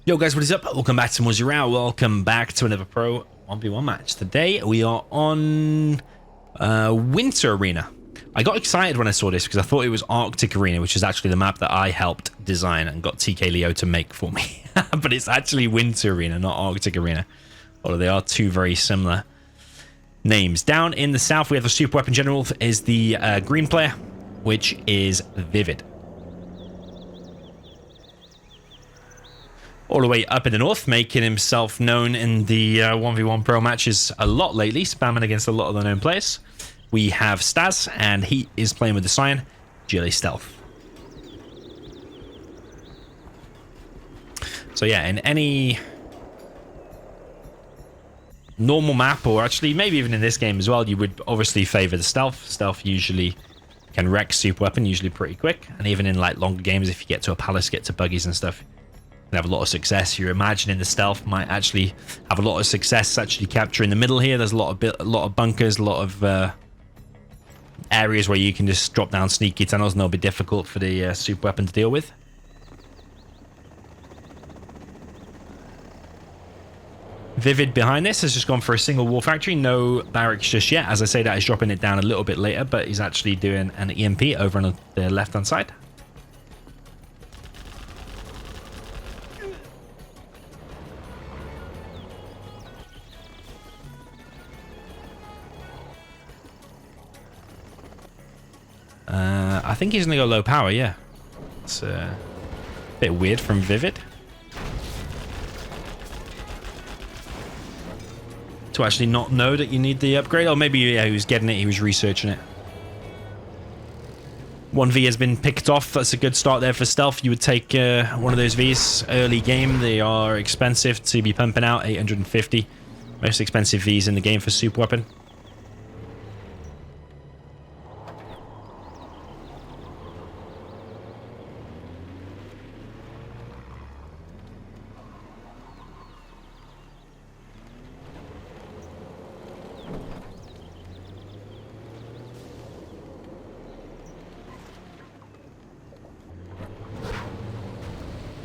Yo guys, what is up? Welcome back to more Zero Hour. Welcome back to another Pro 1v1 match. Today we are on Winter Arena. I got excited when I saw this because I thought it was Arctic Arena, which is actually the map that I helped design and got TK Leo to make for me. But it's actually Winter Arena, not Arctic Arena. Although they are two very similar names. Down in the south we have the Superweapon General is the green player, which is ViViD. All the way up in the north, making himself known in the 1v1 pro matches a lot lately, spamming against a lot of the known players. We have StaZzz, and he is playing with the Cyan, GLA Stealth. So yeah, in any normal map, or actually maybe even in this game as well, you would obviously favor the Stealth. Stealth usually can wreck Superweapon, usually pretty quick. And even in like longer games, if you get to a palace, get to buggies and stuff, have a lot of success. You're imagining the Stealth might actually have a lot of success actually capturing the middle here. There's a lot of bunkers, a lot of areas where you can just drop down sneaky tunnels and they'll be difficult for the Superweapon to deal with. ViViD behind this has just gone for a single wall factory, no barracks just yet. As I say that, he's dropping it down a little bit later, but he's actually doing an EMP over on the left hand side. I think he's going to go low power, yeah. It's a bit weird from ViViD to actually not know that you need the upgrade. Or maybe, yeah, he was getting it, he was researching it. 1V has been picked off. That's a good start there for Stealth. You would take one of those Vs early game. They are expensive to be pumping out, 850. Most expensive Vs in the game for Superweapon.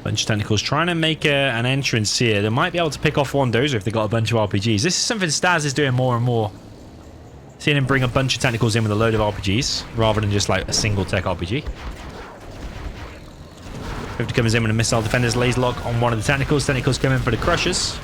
Bunch of tentacles trying to make an entrance here. They might be able to pick off one dozer if they got a bunch of RPGs. This is something StaZzz is doing more and more. Seeing him bring a bunch of tentacles in with a load of RPGs rather than just like a single tech RPG. 50 comes in with a missile defender's laser lock on one of the tentacles. Tentacles come in for the crushers.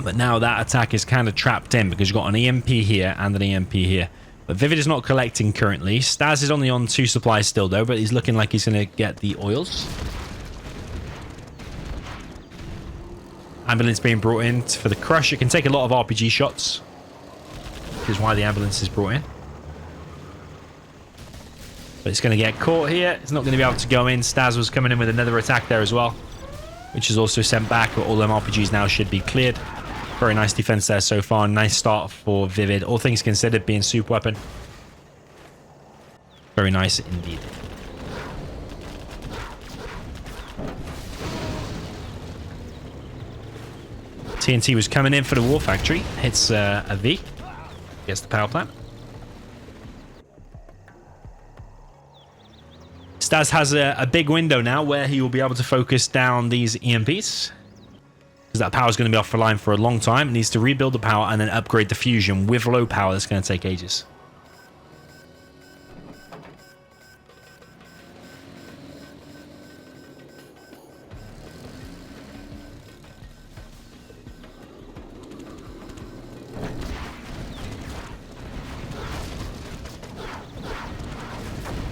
But now that attack is kind of trapped in because you've got an EMP here and an EMP here. But ViViD is not collecting currently. StaZzz is only on 2 supplies still though, but he's looking like he's going to get the oils. Ambulance being brought in for the crush. It can take a lot of RPG shots, which is why the ambulance is brought in. But it's going to get caught here. It's not going to be able to go in. StaZzz was coming in with another attack there as well, which is also sent back, but all them RPGs now should be cleared. Very nice defense there so far. Nice start for ViViD. All things considered, being Superweapon. Very nice indeed. TNT was coming in for the war factory. Hits a V. Gets the power plant. StaZzz has a big window now where he will be able to focus down these EMPs. Because that power is going to be off the line for a long time. It needs to rebuild the power and then upgrade the fusion with low power. That's going to take ages.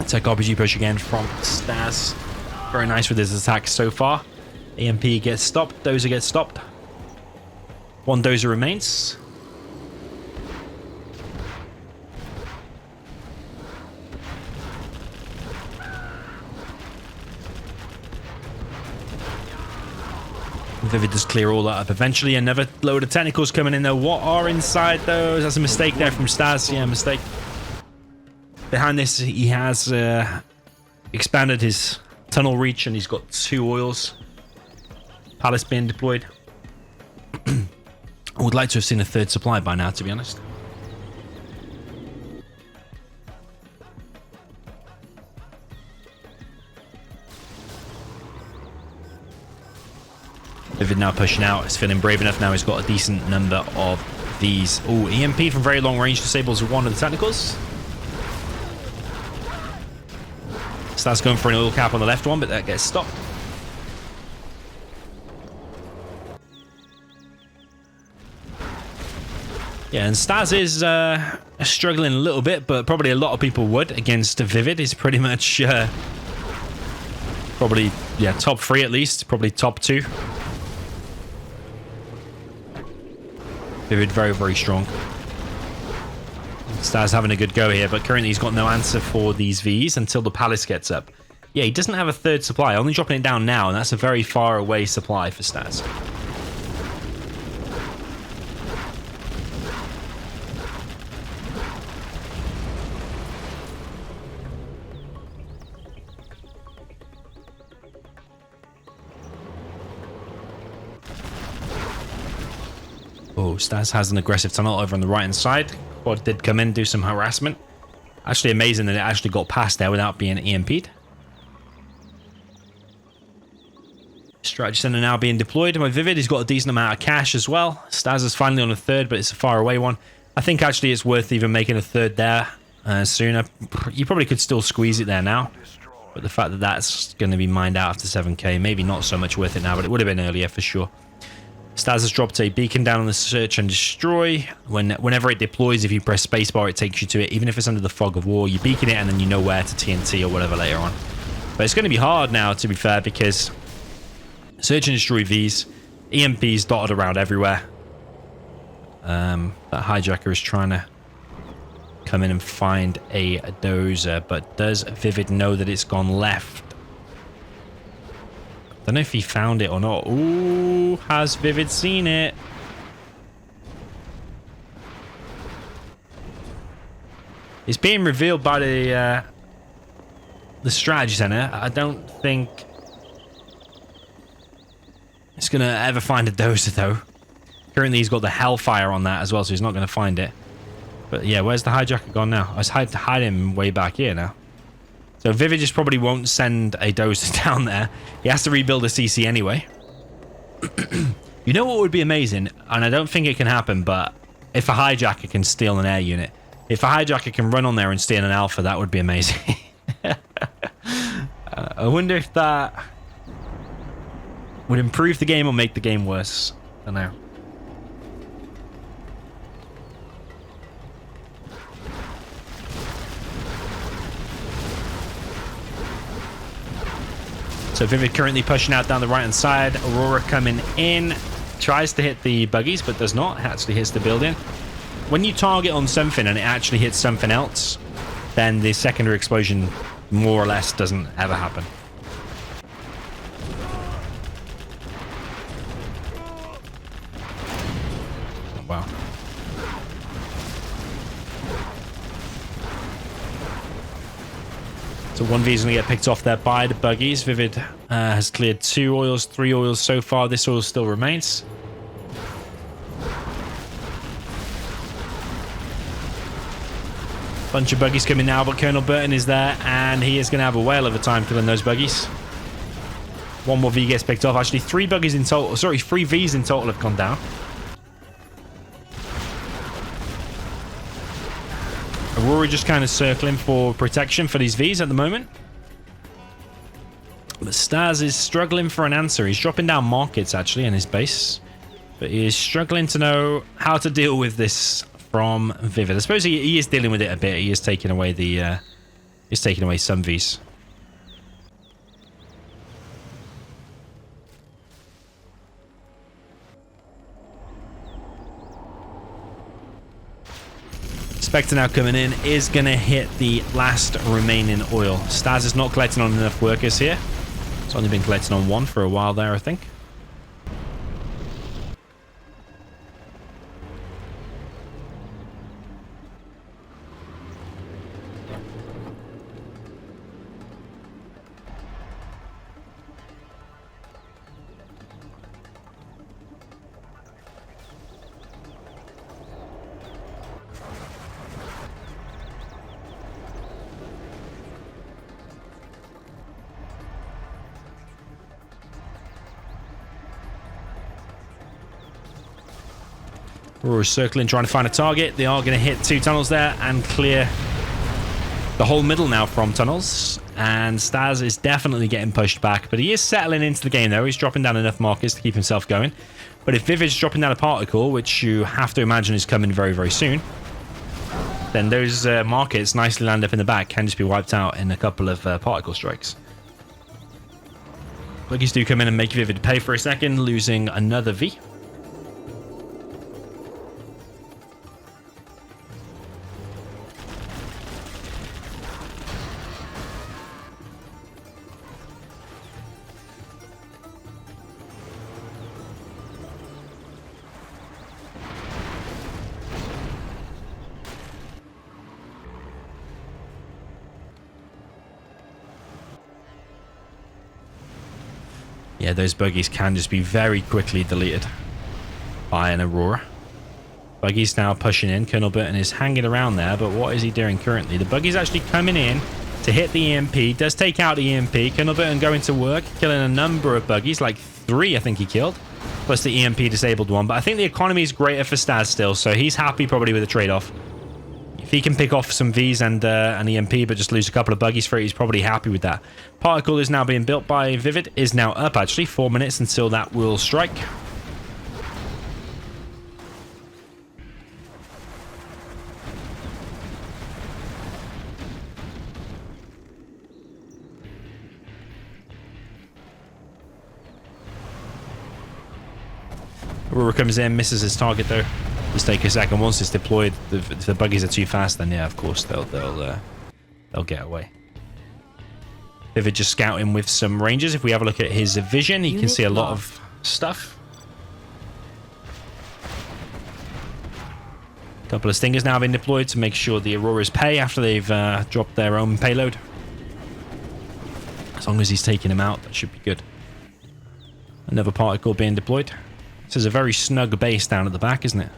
Tech RPG push again from StaZzz. Very nice with his attacks so far. EMP gets stopped. Dozer gets stopped. One dozer remains. ViViD does clear all that up. Eventually another load of tentacles coming in though. What are inside those? That's a mistake there from StaZzz. Yeah, mistake. Behind this he has expanded his tunnel reach and he's got 2 oils. Palace being deployed. I would like to have seen a 3rd supply by now, to be honest. ViViD now pushing out. It's feeling brave enough now. He's got a decent number of these. Oh, EMP from very long range disables one of the technicals. StaZzz going for an oil cap on the left one, but that gets stopped. Yeah, and StaZzz is struggling a little bit, but probably a lot of people would against ViViD. He's pretty much probably, yeah, top 3 at least, probably top 2. ViViD very, very strong. StaZzz having a good go here, but currently he's got no answer for these Vs until the Palace gets up. Yeah, he doesn't have a third supply, only dropping it down now, and that's a very far away supply for StaZzz. Oh, StaZzz has an aggressive tunnel over on the right-hand side. Quad did come in, do some harassment. Actually amazing that it actually got past there without being EMP'd. Strategy center now being deployed by ViViD. He's got a decent amount of cash as well. StaZzz is finally on a third, but it's a far away one. I think actually it's worth even making a third there sooner. You probably could still squeeze it there now. But the fact that that's going to be mined out after 7k, maybe not so much worth it now, but it would have been earlier for sure. StaZzz has dropped a beacon down on the search and destroy. Whenever it deploys, if you press spacebar, it takes you to it. Even if it's under the fog of war, you beacon it and then you know where to TNT or whatever later on. But it's going to be hard now, to be fair, because search and destroy Vs, EMPs dotted around everywhere. That hijacker is trying to come in and find a dozer, but does ViViD know that it's gone left? Don't know if he found it or not. Ooh, has ViViD seen it? It's being revealed by the strategy center. I don't think it's gonna ever find a dozer though. Currently, he's got the Hellfire on that as well, so he's not gonna find it. But yeah, where's the hijacker gone now? I was hide him way back here now. So ViViD just probably won't send a dozer down there. He has to rebuild a CC anyway. You know what would be amazing? And I don't think it can happen, but if a hijacker can steal an air unit. If a hijacker can run on there and steal an alpha, that would be amazing. I wonder if that would improve the game or make the game worse. I don't know. So ViViD currently pushing out down the right-hand side. Aurora coming in. Tries to hit the buggies, but does not. Actually hits the building. When you target on something and it actually hits something else, then the secondary explosion more or less doesn't ever happen. Wow. So 1V is going to get picked off there by the buggies. ViViD has cleared 2 oils, 3 oils so far. This oil still remains. Bunch of buggies coming now, but Colonel Burton is there, and he is going to have a whale of a time killing those buggies. 1 more V gets picked off. Actually, 3 buggies in total. Sorry, 3 Vs in total have gone down. Aurora just kind of circling for protection for these Vs at the moment. But StaZzz is struggling for an answer. He's dropping down markets, actually, in his base. But he is struggling to know how to deal with this from ViViD. I suppose he is dealing with it a bit. He is taking away the... he's taking away some Vs. Spectre now coming in is going to hit the last remaining oil. StaZzz is not collecting on enough workers here. It's only been collecting on 1 for a while there, I think. Aurora's circling, trying to find a target. They are going to hit 2 tunnels there and clear the whole middle now from tunnels. And StaZzz is definitely getting pushed back, but he is settling into the game though. He's dropping down enough markers to keep himself going. But if ViViD's dropping down a particle, which you have to imagine is coming very, very soon, then those markets nicely land up in the back can just be wiped out in a couple of particle strikes. Buggies do come in and make ViViD pay for a second, losing another V. Yeah, those buggies can just be very quickly deleted by an Aurora. Buggy's now pushing in. Colonel Burton is hanging around there, but what is he doing currently? The buggy's actually coming in to hit the EMP. Does take out the EMP. Colonel Burton going to work, killing a number of buggies, like 3 I think he killed, plus the EMP disabled 1. But I think the economy is greater for StaZzz still, so he's happy probably with the trade-off. If he can pick off some Vs and an EMP, but just lose a couple of buggies for it, he's probably happy with that. Particle is now being built by ViViD. Is now up, actually. 4 minutes until that will strike. Aurora comes in, misses his target though. Just take a second. Once it's deployed, if the buggies are too fast, then yeah, of course they'll get away. ViViD just scouting with some rangers. If we have a look at his vision, he can see a lot of stuff. A couple of stingers now been deployed to make sure the Auroras pay after they've dropped their own payload. As long as he's taking him out, that should be good. Another particle being deployed. This is a very snug base down at the back, isn't it?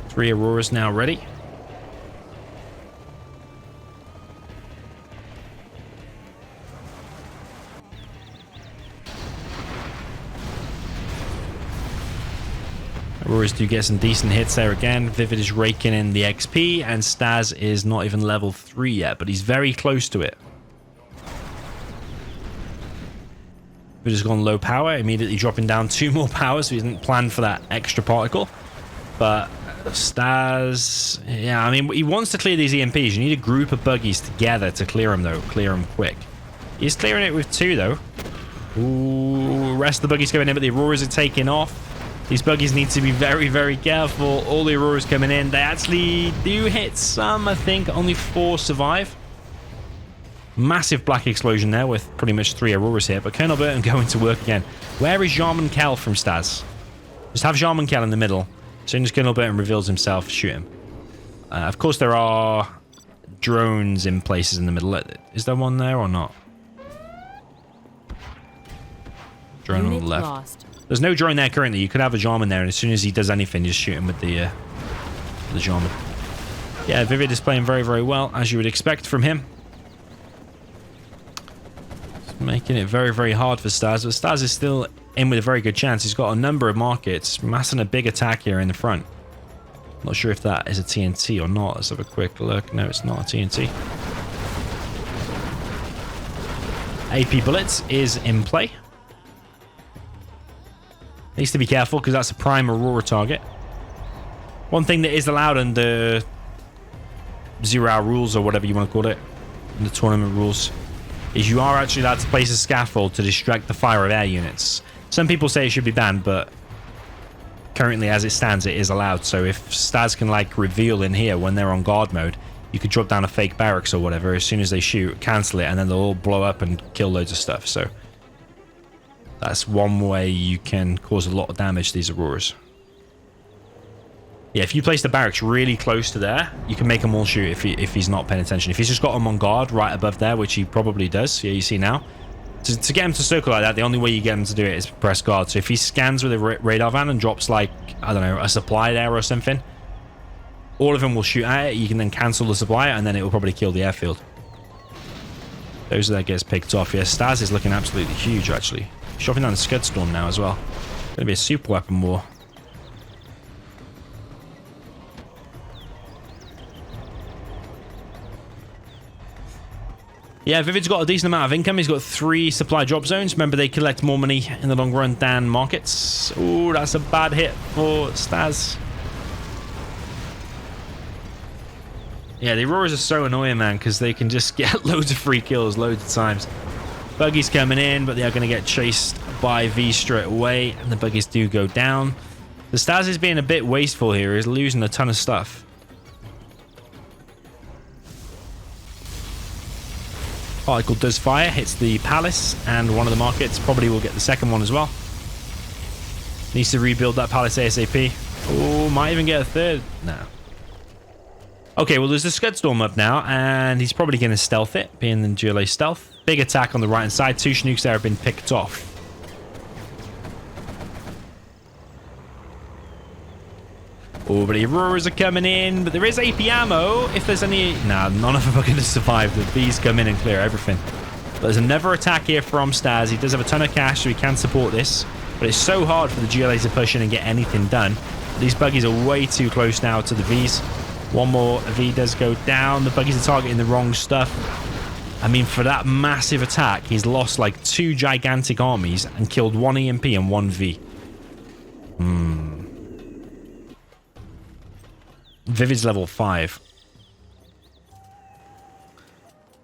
Three Auroras now ready. Auroras do get some decent hits there again. ViViD is raking in the XP, and StaZzz is not even level 3 yet, but he's very close to it. ViViD has gone low power, immediately dropping down 2 more power, so he didn't plan for that extra particle. But StaZzz, yeah, I mean, he wants to clear these EMPs. You need a group of buggies together to clear them, though. Clear them quick. He's clearing it with 2, though. Ooh, rest of the buggies going in, but the Auroras are taking off. These buggies need to be very, very careful. All the Auroras coming in. They actually do hit some, I think. Only 4 survive. Massive black explosion there with pretty much 3 Auroras here. But Colonel Burton going to work again. Where is Jarman Kell from StaZzz? Just have Jarman Kell in the middle. As soon as Colonel Burton reveals himself, shoot him. Of course, there are drones in places in the middle. Is there one there or not? Drone on the left. Lost. There's no drone there currently. You could have a Jarman there, and as soon as he does anything, just shoot him with the Jarman. Yeah, ViViD is playing very, very well, as you would expect from him. It's making it very, very hard for StaZzz, but StaZzz is still in with a very good chance. He's got a number of markets, massing a big attack here in the front. Not sure if that is a TNT or not. Let's have a quick look. No, it's not a TNT. AP Bullets is in play. Needs to be careful because that's a prime Aurora target. One thing that is allowed under 0 hour rules, or whatever you want to call it, in the tournament rules, is you are actually allowed to place a scaffold to distract the fire of air units. Some people say it should be banned, but currently as it stands, it is allowed. So if StaZzz can like reveal in here when they're on guard mode, you could drop down a fake barracks or whatever. As soon as they shoot, cancel it, and then they'll all blow up and kill loads of stuff. So that's one way you can cause a lot of damage to these Auroras. Yeah, if you place the barracks really close to there, you can make them all shoot if he's not paying attention. If he's just got them on guard right above there, which he probably does, yeah, you see now. To get him to circle like that, the only way you get him to do it is press guard. So if he scans with a radar van and drops, like, I don't know, a supply there or something, all of them will shoot at it. You can then cancel the supply, and then it will probably kill the airfield. Those that gets picked off. Yeah, StaZzz is looking absolutely huge, actually. Shoving down the Scud Storm now as well. Gonna be a super weapon war. Yeah, ViViD's got a decent amount of income. He's got 3 supply drop zones. Remember, they collect more money in the long run than markets. Oh, that's a bad hit for StaZzz. Yeah, the Auroras are so annoying, man, because they can just get loads of free kills loads of times. Buggies coming in, but they are going to get chased by V straight away, and the buggies do go down. The StaZzz is being a bit wasteful here. He's losing a ton of stuff. Particle does fire, hits the palace and one of the markets. Probably will get the second one as well. Needs to rebuild that palace ASAP. Oh, might even get a third. No. Okay, well, there's the Scud Storm up now, and he's probably going to stealth it, being the GLA Stealth. Big attack on the right-hand side. 2 Chinooks there have been picked off. Oh, but the Auroras are coming in, but there is AP ammo if there's any... Nah, none of them are going to survive. The Bees come in and clear everything. But there's another attack here from StaZzz. He does have a ton of cash, so he can support this. But it's so hard for the GLA to push in and get anything done. These buggies are way too close now to the Vs. One more V does go down. The buggies are targeting the wrong stuff. I mean, for that massive attack, he's lost like 2 gigantic armies and killed 1 EMP and 1 V. ViViD's level 5.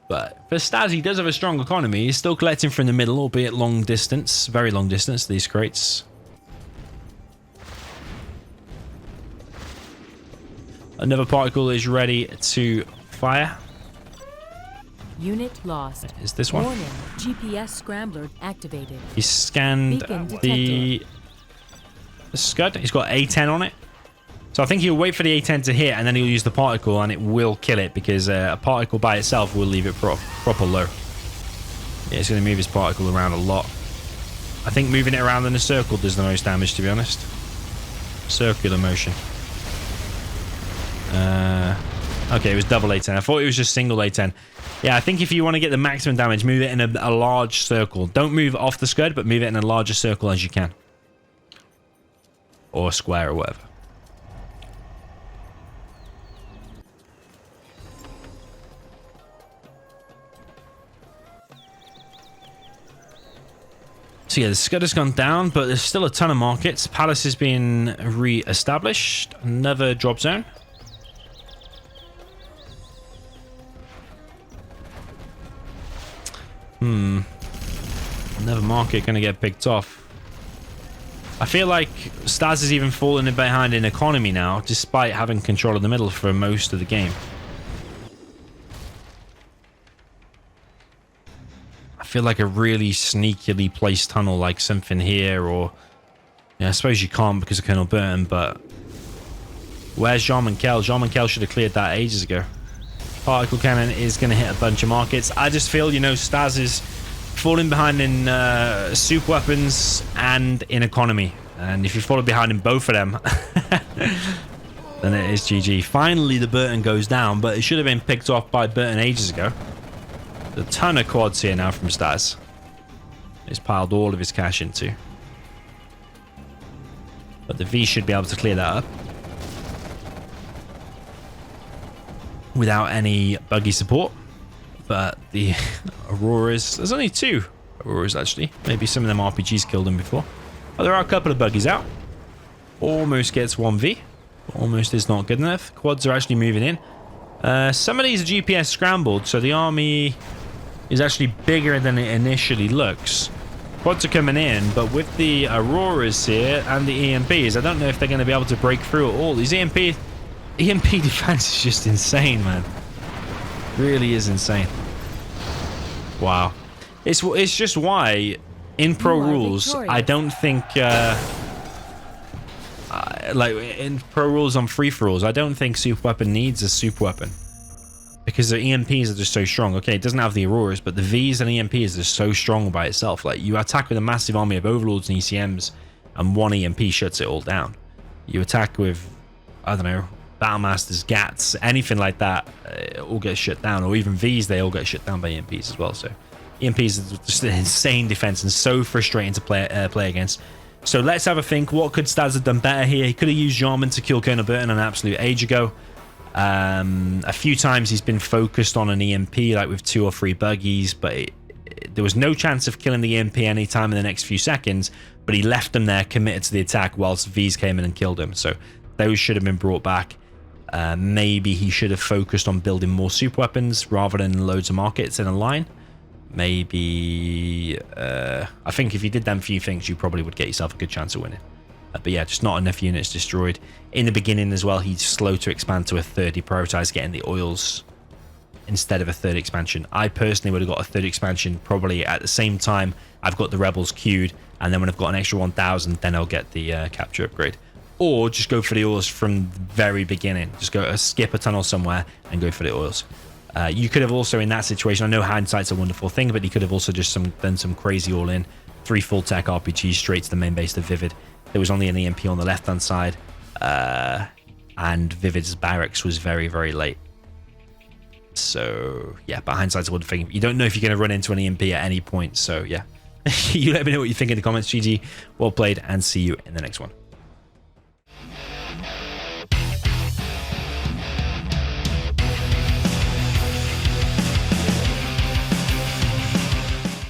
But for StaZzz, he does have a strong economy. He's still collecting from the middle, albeit long distance. Very long distance, these crates. Another particle is ready to fire. Unit lost. Is this one? Warning, GPS scrambler activated. He scanned the Scud. He's got A10 on it. So I think he'll wait for the A10 to hit, and then he'll use the particle, and it will kill it, because a particle by itself will leave it proper low. Yeah, it's going to move his particle around a lot. I think moving it around in a circle does the most damage, to be honest. Circular motion. Okay, it was double A10. I thought it was just single A10. Yeah, I think if you want to get the maximum damage, move it in a large circle. Don't move off the Scud, but move it in a larger circle as you can. Or square or whatever. So yeah, the Scud has gone down, but there's still a ton of markets. Palace is being re-established. Another drop zone. Another market going to get picked off. I feel like StaZzz is even falling behind in economy now, despite having control of the middle for most of the game. I feel like a really sneakily placed tunnel, like something here, or... Yeah, I suppose you can't because of Colonel Burton, but... Where's Jean-Michel? Jean-Michel should have cleared that ages ago. Particle cannon is going to hit a bunch of markets. I just feel, you know, StaZzz is falling behind in super weapons and in economy. And if you fall behind in both of them, then it is GG. Finally, the Burton goes down, but it should have been picked off by Burton ages ago. A ton of quads here now from StaZzz. He's piled all of his cash into. But the V should be able to clear that up without any buggy support. But the Auroras, there's only 2 Auroras actually. Maybe some of them RPGs killed them before. Oh, there are a couple of buggies out. Almost gets 1V. Almost is not good enough. Quads are actually moving in. Some of these are GPS scrambled, so the army is actually bigger than it initially looks. Quads are coming in, but with the Auroras here and the EMPs, I don't know if they're going to be able to break through at all. These EMP defense is just insane, man. Really is insane. Wow. It's just why in Pro Rules victorious. I don't think like in Pro Rules on free-for-alls, I don't think super weapon needs a super weapon. Because the EMPs are just so strong. Okay, it doesn't have the Auroras, but the Vs and EMPs are so strong by itself. Like, you attack with a massive army of Overlords and ECMs, and 1 EMP shuts it all down. You attack with, I don't know, Battlemasters, GATs, anything like that, it all gets shut down. Or even Vs, they all get shut down by EMPs as well. So, EMP is just an insane defense and so frustrating to play against. So let's have a think. What could Stazz have done better here? He could have used Jarman to kill Colonel Burton an absolute age ago. A few times he's been focused on an EMP, like with 2 or 3 buggies, but there was no chance of killing the EMP anytime in the next few seconds, but he left them there committed to the attack whilst V's came in and killed him. So those should have been brought back. Maybe he should have focused on building more super weapons rather than loads of markets in a line. Maybe I think if you did them few things, you probably would get yourself a good chance of winning. But yeah, just not enough units destroyed. In the beginning as well, he's slow to expand to a 3rd. He prioritized getting the oils instead of a 3rd expansion. I personally would have got a 3rd expansion probably at the same time I've got the rebels queued, and then when I've got an extra 1,000, then I'll get the capture upgrade. Or just go for the oils from the very beginning. Just go skip a tunnel somewhere and go for the oils. You could have also, in that situation, I know hindsight's a wonderful thing, but you could have also just done some crazy all-in. 3 full tech RPGs straight to the main base of ViViD. There was only an EMP on the left-hand side, and ViViD's barracks was very, very late. So, yeah, but hindsight's a wonderful thing. You don't know if you're going to run into an EMP at any point, so yeah. You let me know what you think in the comments, GG. Well played, and see you in the next one.